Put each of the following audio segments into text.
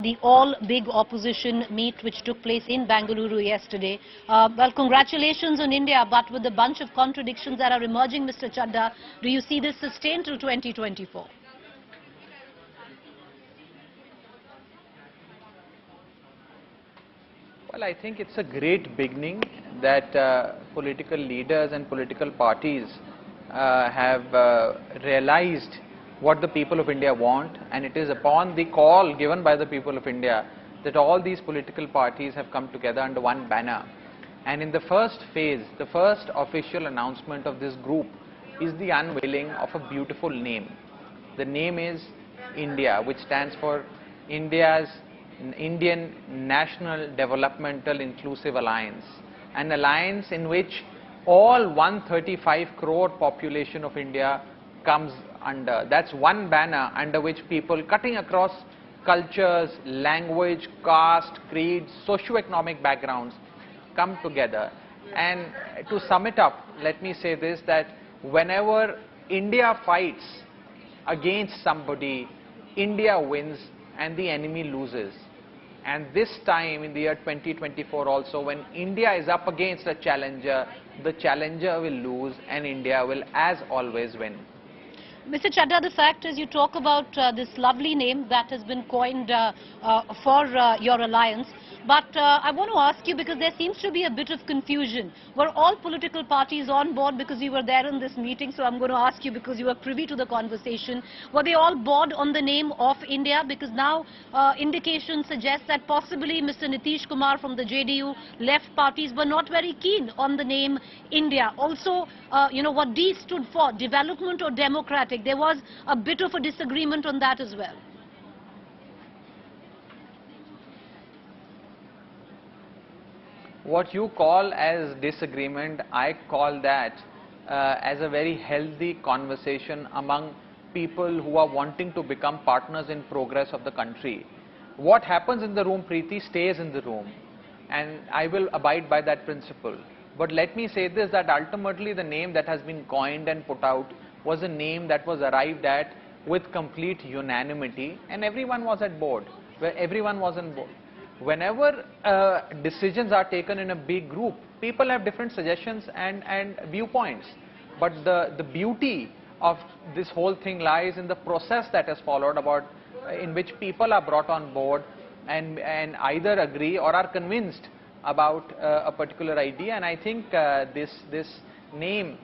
The all-big opposition meet which took place in Bengaluru yesterday. Well, congratulations on India, but with a bunch of contradictions that are emerging, Mr. Chadha, do you see this sustained till 2024? Well, I think it's a great beginning that political leaders and political parties have realized what the people of India want, and it is upon the call given by the people of India that all these political parties have come together under one banner. And in the first phase, the first official announcement of this group is the unveiling of a beautiful name. The name is India, which stands for Indian National Developmental Inclusive Alliance, an alliance in which all 135 crore population of India comes under. That's one banner under which people cutting across cultures, language, caste, creed, socio-economic backgrounds come together. And to sum it up, let me say this, that whenever India fights against somebody, India wins and the enemy loses. And this time in the year 2024 also, when India is up against a challenger, the challenger will lose and India will as always win. Mr. Chadha, the fact is you talk about this lovely name that has been coined for your alliance. But I want to ask you, because there seems to be a bit of confusion. Were all political parties on board, because you were there in this meeting? So I'm going to ask you, because you were privy to the conversation. Were they all bored on the name of India? Because now indications suggest that possibly Mr. Nitish Kumar from the JDU left parties were not very keen on the name India. Also, what D stood for, development or democratic, there was a bit of a disagreement on that as well. What you call as disagreement, I call that as a very healthy conversation among people who are wanting to become partners in progress of the country. What happens in the room, Preeti, stays in the room, and I will abide by that principle. But let me say this, that ultimately the name that has been coined and put out was a name that was arrived at with complete unanimity, and everyone was at board, where everyone was on board. Whenever decisions are taken in a big group, people have different suggestions and viewpoints. But the beauty of this whole thing lies in the process that has followed, in which people are brought on board and either agree or are convinced about a particular idea. And I think this name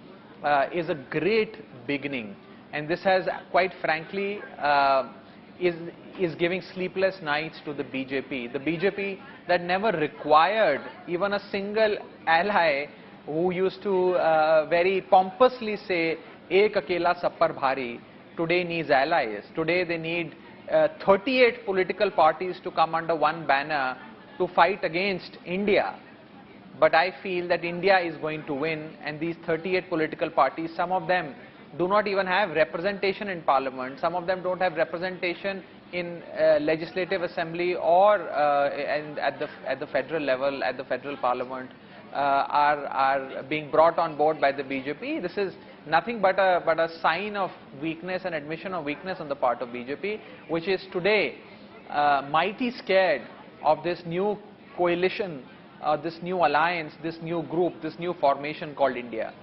is a great beginning. And this has, quite frankly, is giving sleepless nights to the BJP. The BJP that never required even a single ally, who used to very pompously say, "Ek akela sab par bhaari," today needs allies. Today they need 38 political parties to come under one banner to fight against India. But I feel that India is going to win, and these 38 political parties, some of them do not even have representation in parliament, some of them don't have representation in legislative assembly or at the federal level, at the federal parliament, are being brought on board by the BJP. This is nothing but a sign of weakness and admission of weakness on the part of BJP, which is today mighty scared of this new coalition, this new alliance, this new group, this new formation called India.